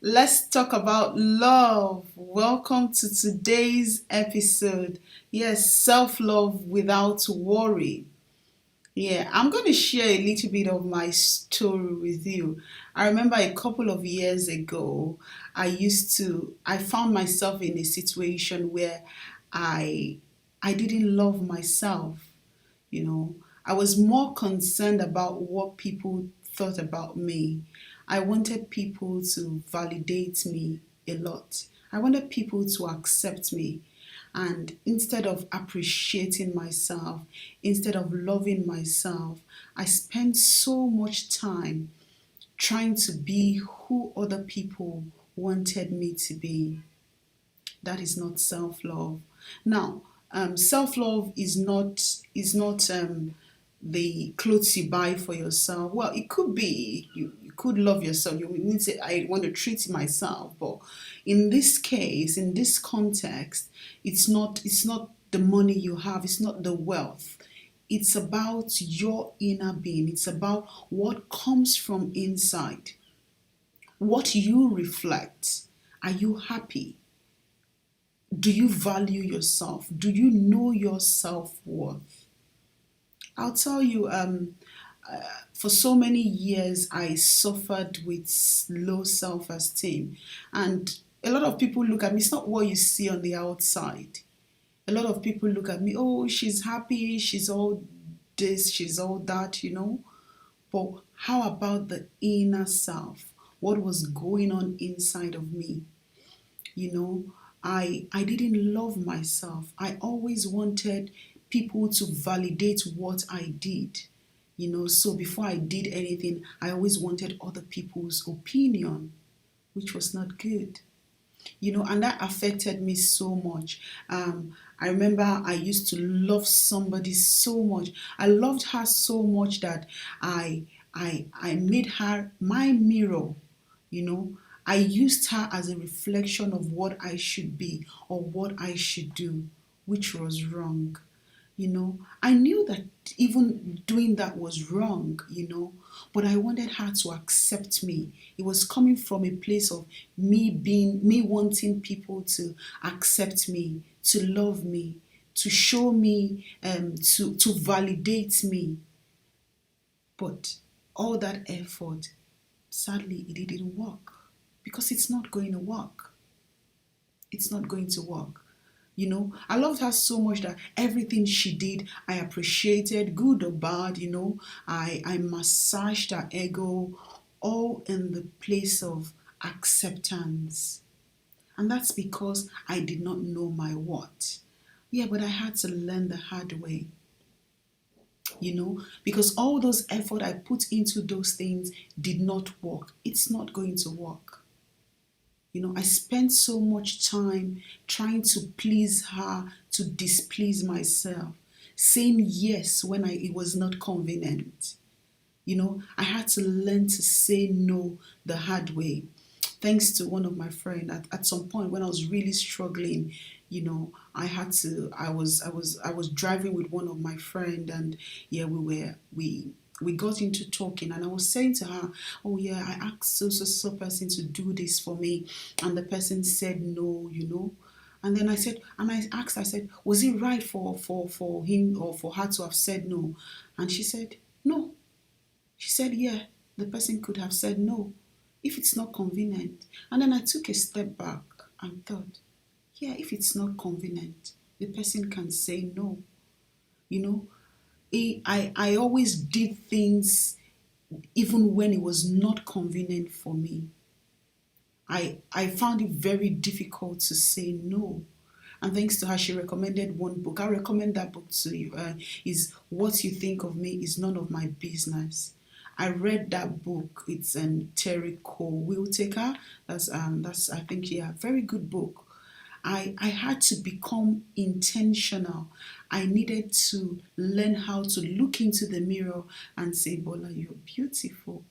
Let's talk about love. Welcome to today's episode. Yes, self love without worry. Yeah, I'm going to share a little bit of my story with you. I remember a couple of years ago, I found myself in a situation where I, I didn't love myself. You know, I was more concerned about what people thought about me. I wanted people to validate me a lot. I wanted people to accept me. And instead of appreciating myself, instead of loving myself, I spent so much time trying to be who other people wanted me to be. That is not self-love. Now, self-love is not the clothes you buy for yourself. Well, it could be you could love yourself. You need to say, I want to treat myself, but in this case, in this context, it's not the money you have, it's not the wealth. It's about your inner being. It's about what comes from inside, what you reflect. Are you happy? Do you value yourself? Do you know your self worth? I'll tell you, for so many years, I suffered with low self esteem. And a lot of people look at me, it's not what you see on the outside. A lot of people look at me, oh, she's happy, she's all this, she's all that. But how about the inner self? What was going on inside of me? you know I didn't love myself. I always wanted people to validate what I did. So before I did anything, I always wanted other people's opinion, which was not good. And that affected me so much. I remember I used to love somebody so much. I loved her so much that I made her my mirror. you know I used her as a reflection of what I should be or what I should do, which was wrong. I knew that even doing that was wrong, but I wanted her to accept me. It was coming from a place of me wanting people to accept me, to love me, to show me, to validate me. But all that effort, sadly, it didn't work because it's not going to work. It's not going to work. I loved her so much that everything she did, I appreciated, good or bad. I massaged her ego, all in the place of acceptance. And that's because I did not know my what. Yeah, but I had to learn the hard way. Because all those effort I put into those things did not work. It's not going to work. I spent so much time trying to please her, to displease myself, saying yes when it was not convenient. I had to learn to say no the hard way. Thanks to one of my friends, at some point when I was really struggling, I was driving with one of my friend, and yeah, we got into talking, and I was saying to her, oh yeah, I asked so person to do this for me, and the person said no. And then I said, was it right for him or for her to have said no? And she said, no. She said, yeah, the person could have said no if it's not convenient. And then I took a step back and thought, yeah, if it's not convenient, the person can say no. You know, I always did things even when it was not convenient for me. I found it very difficult to say no. And thanks to her, she recommended one book. I recommend that book to you. Is What You Think of Me Is None of My Business. I read that book. It's Terry Cole Wiltaker. That's I think, yeah, very good book. I had to become intentional. I needed to learn how to look into the mirror and say, Bola, you're beautiful.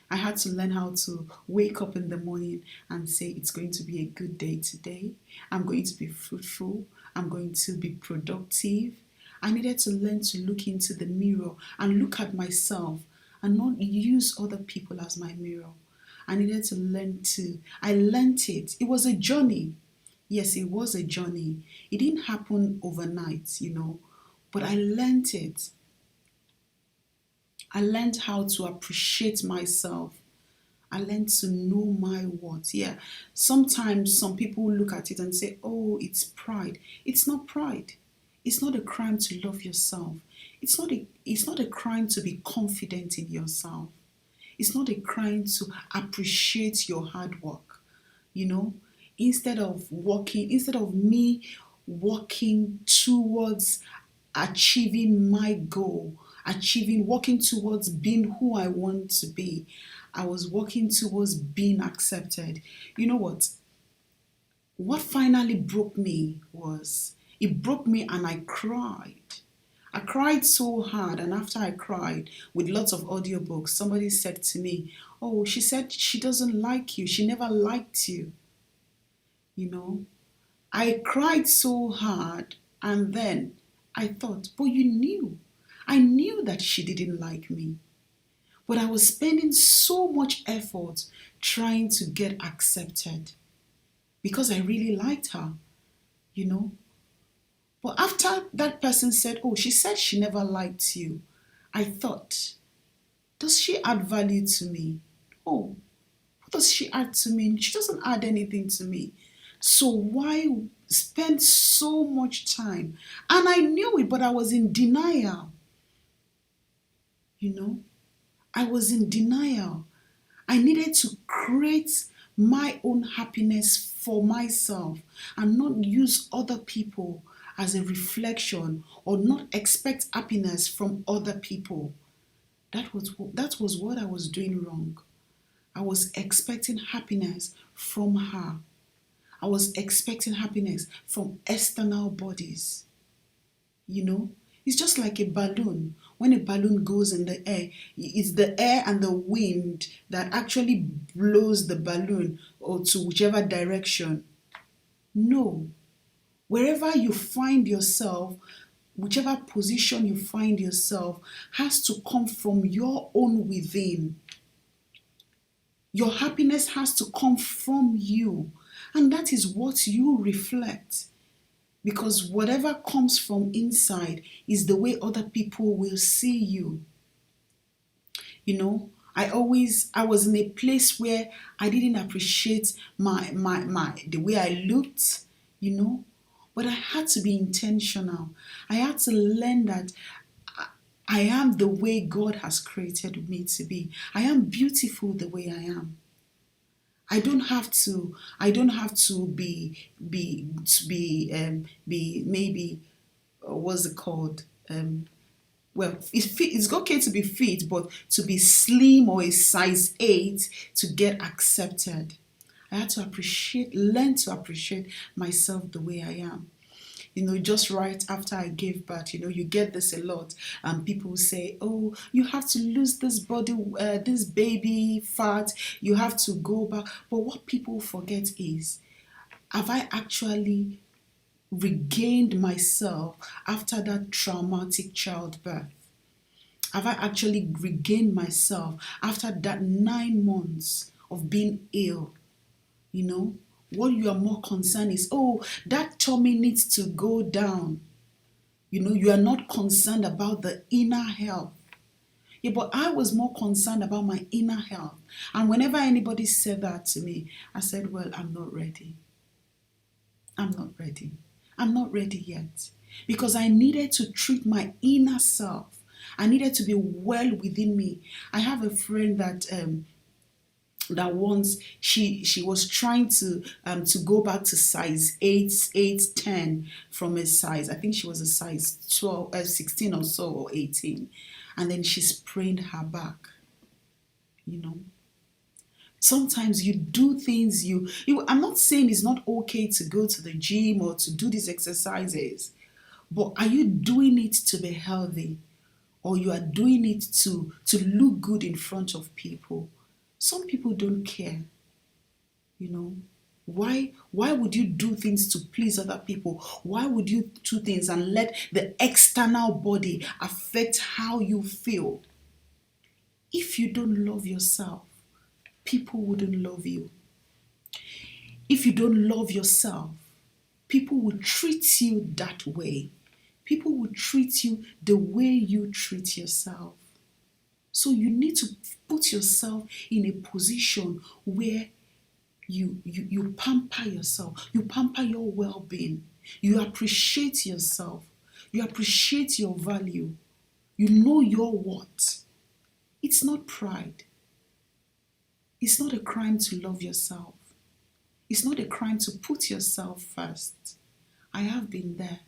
I had to learn how to wake up in the morning and say, it's going to be a good day today. I'm going to be fruitful. I'm going to be productive. I needed to learn to look into the mirror and look at myself and not use other people as my mirror. I needed to learn to. I learned it. It was a journey. Yes, it was a journey. It didn't happen overnight. But I learned it. I learned how to appreciate myself. I learned to know my worth. Yeah. Sometimes some people look at it and say, oh, it's pride. It's not pride. It's not a crime to love yourself. It's not a crime to be confident in yourself. It's not a crime to appreciate your hard work. You know, instead of me working towards achieving my goal, working towards being who I want to be, I was working towards being accepted. You know what? What finally broke me was it broke me and I cried. I cried so hard, and after I cried with lots of audiobooks, somebody said to me, oh, she said she doesn't like you. She never liked you. You know, I cried so hard, and then I thought, but you knew. I knew that she didn't like me. But I was spending so much effort trying to get accepted because I really liked her, you know. But after that person said, oh, she said she never liked you, I thought, does she add value to me? Oh, what does she add to me? She doesn't add anything to me. So why spend so much time? And I knew it, but I was in denial, you know. I was in denial. I needed to create my own happiness for myself and not use other people as a reflection or not expect happiness from other people. That was what I was doing wrong. I was expecting happiness from her. I was expecting happiness from external bodies. You know, it's just like a balloon. When a balloon goes in the air, it's the air and the wind that actually blows the balloon or to whichever direction. No, wherever you find yourself, whichever position you find yourself has to come from your own within. Your happiness has to come from you, and that is what you reflect. Because whatever comes from inside is the way other people will see you. You know, I was in a place where I didn't appreciate my the way I looked, you know, but I had to be intentional. I had to learn that I am the way God has created me to be. I am beautiful the way I am. I don't have to be maybe what's it called? Well, it's okay to be fit, but to be slim or a size 8 to get accepted. I had to learn to appreciate myself the way I am. Just right after I gave birth, you get this a lot. People say, oh, you have to lose this body, this baby fat, you have to go back. But what people forget is, have I actually regained myself after that traumatic childbirth? Have I actually regained myself after that 9 months of being ill? You know, what you are more concerned is, oh, that tummy needs to go down. You are not concerned about the inner health. Yeah, but I was more concerned about my inner health. And whenever anybody said that to me, I said, well, I'm not ready. I'm not ready. I'm not ready yet. Because I needed to treat my inner self. I needed to be well within me. I have a friend that once she was trying to go back to size 8, 10 from a size, I think she was a size 12, 16 or so, or 18, and then she sprained her back. Sometimes you do things I'm not saying it's not okay to go to the gym or to do these exercises, but are you doing it to be healthy, or you are doing it to look good in front of people? Some people don't care. Why would you do things to please other people? Why would you do things and let the external body affect how you feel? If you don't love yourself, people wouldn't love you. If you don't love yourself, people will treat you that way. People will treat you the way you treat yourself. So you need to put yourself in a position where you pamper yourself, you pamper your well-being, you appreciate yourself, you appreciate your value, you know your worth. It's not pride. It's not a crime to love yourself. It's not a crime to put yourself first. I have been there.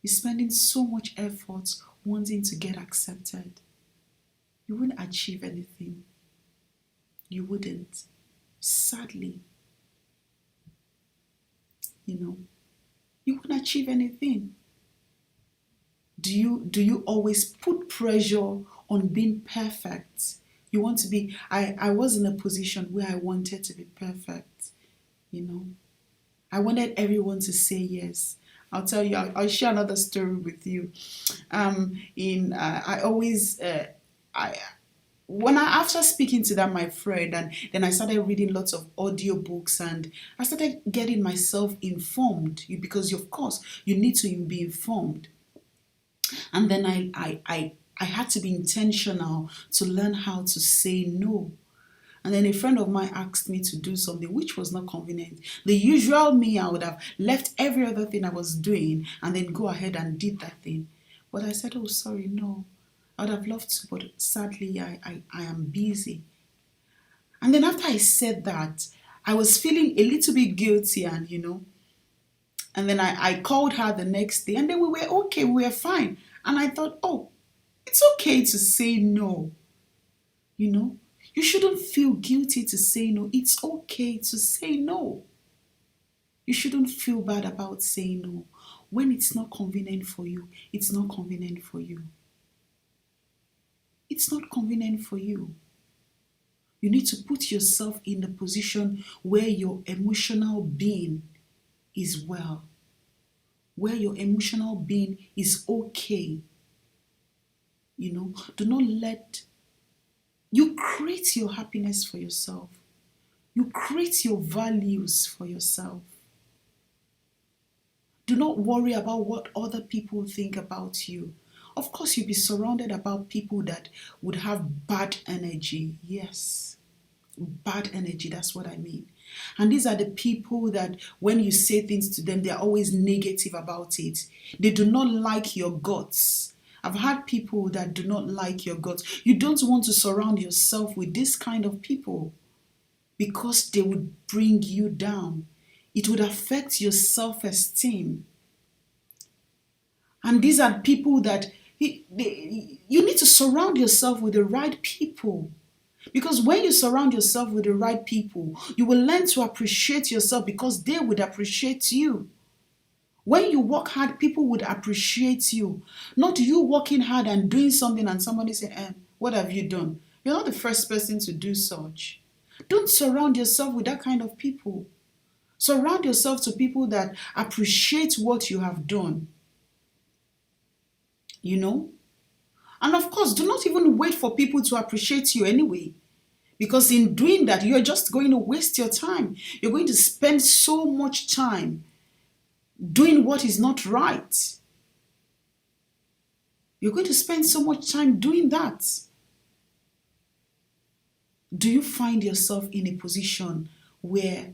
You're spending so much effort wanting to get accepted. You wouldn't achieve anything. You wouldn't. Sadly, you wouldn't achieve anything. Do you always put pressure on being perfect? You want to be, I was in a position where I wanted to be perfect, I wanted everyone to say yes. I'll tell you, I'll share another story with you. I always, after speaking to that my friend, and then I started reading lots of audiobooks, and I started getting myself informed, because of course you need to be informed. And then I had to be intentional to learn how to say no. And then a friend of mine asked me to do something which was not convenient. The usual me, I would have left every other thing I was doing and then go ahead and did that thing. But I said, oh, sorry, no. I would have loved to, but sadly, I am busy. And then after I said that, I was feeling a little bit guilty, and then I called her the next day, and then we were okay, we were fine. And I thought, oh, it's okay to say no. You shouldn't feel guilty to say no. It's okay to say no. You shouldn't feel bad about saying no. When it's not convenient for you, it's not convenient for you. It's not convenient for you. You need to put yourself in a position where your emotional being is well, where your emotional being is okay. Do not let you create your happiness for yourself. You create your values for yourself. Do not worry about what other people think about you. Of course, you'll be surrounded about people that would have bad energy. Yes, bad energy, that's what I mean. And these are the people that when you say things to them, they're always negative about it. They do not like your guts. I've had people that do not like your guts. You don't want to surround yourself with this kind of people because they would bring you down. It would affect your self-esteem. And these are people that you need to surround yourself with the right people. Because when you surround yourself with the right people, you will learn to appreciate yourself because they would appreciate you. When you work hard, people would appreciate you. Not you working hard and doing something and somebody say, what have you done? You're not the first person to do such. Don't surround yourself with that kind of people. Surround yourself to people that appreciate what you have done. And of course, do not even wait for people to appreciate you anyway. Because in doing that, you're just going to waste your time. You're going to spend so much time doing what is not right. You're going to spend so much time doing that. Do you find yourself in a position where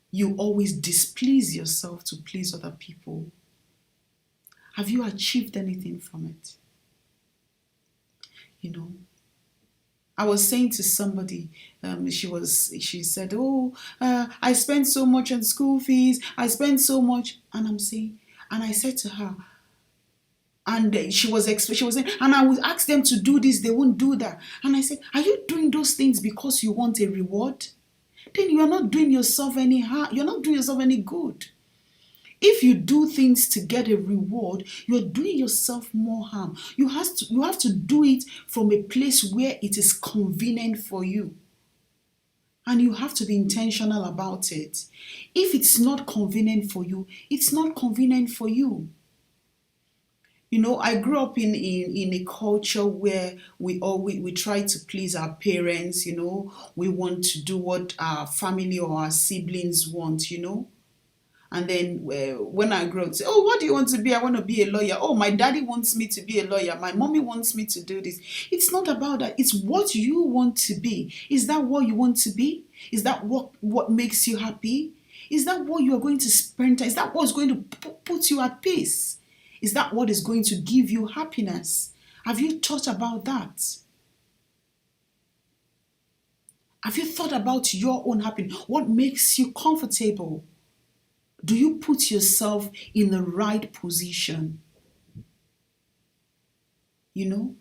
you always displease yourself to please other people? Have you achieved anything from it? I was saying to somebody, she said, I spent so much on school fees, I spent so much, and I said to her, and she was saying, and I would ask them to do this, they won't do that. And I said, are you doing those things because you want a reward? Then you are not doing yourself any harm, you're not doing yourself any good. If you do things to get a reward, you're doing yourself more harm. You have to do it from a place where it is convenient for you. And you have to be intentional about it. If it's not convenient for you, it's not convenient for you. I grew up in a culture where we try to please our parents. We want to do what our family or our siblings want. And then when I grow up, say, oh, what do you want to be? I want to be a lawyer. Oh, my daddy wants me to be a lawyer. My mommy wants me to do this. It's not about that. It's what you want to be. Is that what you want to be? Is that what makes you happy? Is that what you are going to spend time? Is that what's going to put you at peace? Is that what is going to give you happiness? Have you thought about that? Have you thought about your own happiness? What makes you comfortable? Do you put yourself in the right position? You know,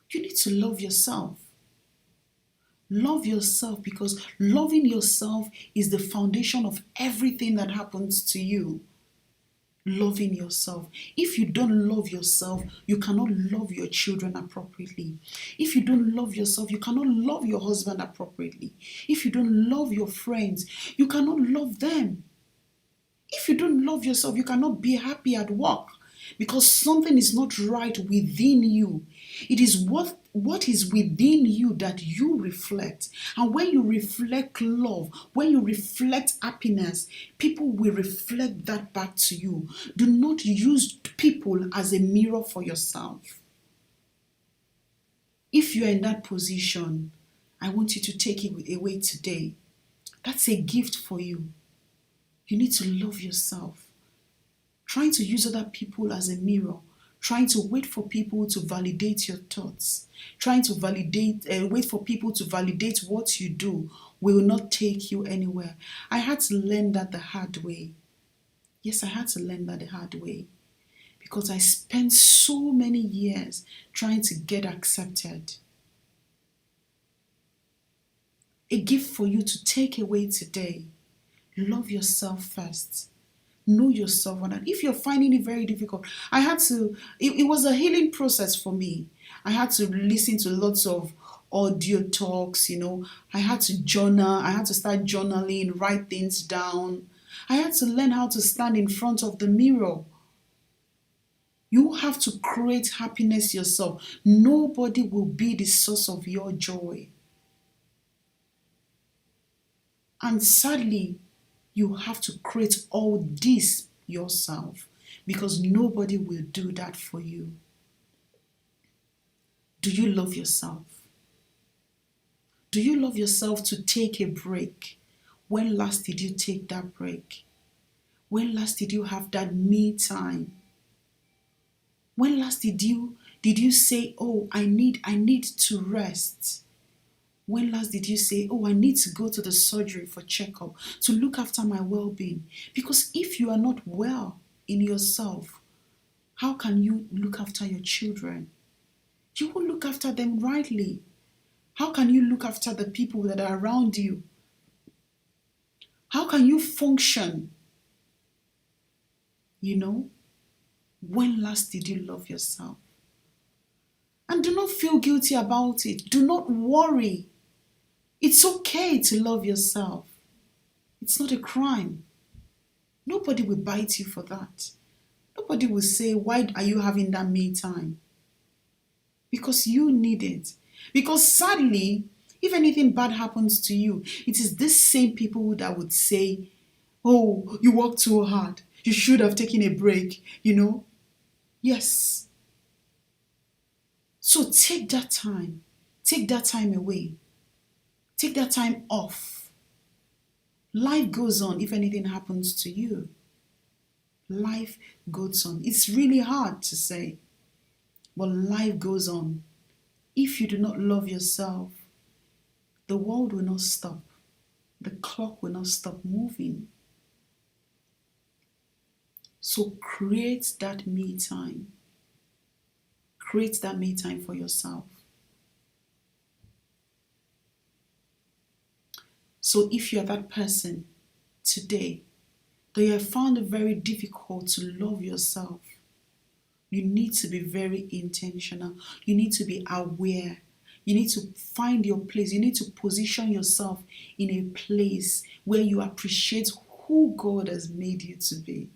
you need to love yourself. Love yourself, because loving yourself is the foundation of everything that happens to you. Loving yourself. If you don't love yourself, you cannot love your children appropriately. If you don't love yourself, you cannot love your husband appropriately. If you don't love your friends, you cannot love them. If you don't love yourself, you cannot be happy at work, because something is not right within you. It is what is within you that you reflect. And when you reflect love, when you reflect happiness, people will reflect that back to you. Do not use people as a mirror for yourself. If you are in that position, I want you to take it away today. That's a gift for you. You need to love yourself. Trying to use other people as a mirror, trying to wait for people to validate your thoughts, trying to wait for people to validate what you do will not take you anywhere. I had to learn that the hard way. Yes, I had to learn that the hard way, because I spent so many years trying to get accepted. A gift for you to take away today. Love yourself first. Know yourself. And if you're finding it very difficult, it was a healing process for me. I had to listen to lots of audio talks. I had to journal. I had to start journaling, write things down. I had to learn how to stand in front of the mirror. You have to create happiness yourself. Nobody will be the source of your joy. And sadly, you have to create all this yourself, because nobody will do that for you. Do you love yourself? Do you love yourself to take a break? When last did you take that break? When last did you have that me time? When last did you say, oh, I need to rest? When last did you say, oh, I need to go to the surgery for checkup to look after my well-being? Because if you are not well in yourself, how can you look after your children? You will look after them rightly. How can you look after the people that are around you? How can you function? When last did you love yourself? And do not feel guilty about it. Do not worry. It's okay to love yourself. It's not a crime. Nobody will bite you for that. Nobody will say, why are you having that me time? Because you need it. Because sadly, if anything bad happens to you, it is these same people that would say, oh, you worked too hard. You should have taken a break, Yes. So take that time. Take that time away. Take that time off. Life goes on if anything happens to you. Life goes on. It's really hard to say, but life goes on. If you do not love yourself, the world will not stop. The clock will not stop moving. So create that me time. Create that me time for yourself. So if you're that person today that you have found it very difficult to love yourself, you need to be very intentional. You need to be aware. You need to find your place. You need to position yourself in a place where you appreciate who God has made you to be.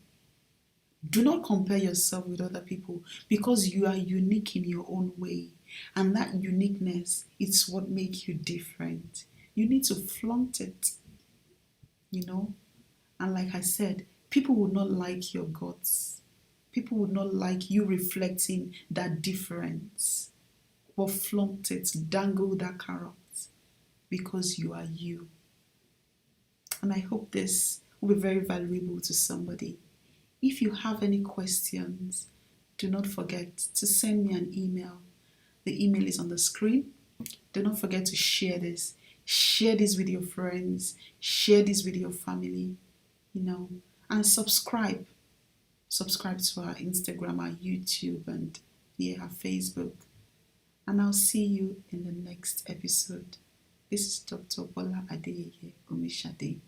Do not compare yourself with other people because you are unique in your own way. And that uniqueness is what makes you different. You need to flaunt it, you know? And like I said, people will not like your guts. People would not like you reflecting that difference. But flaunt it, dangle that carrot because you are you. And I hope this will be very valuable to somebody. If you have any questions, do not forget to send me an email. The email is on the screen. Do not forget to share this. Share this with your friends. Share this with your family, you know, and subscribe. Subscribe to our Instagram, our YouTube, and yeah, our Facebook. And I'll see you in the next episode. This is Dr. Bola Adeyeye Omishade.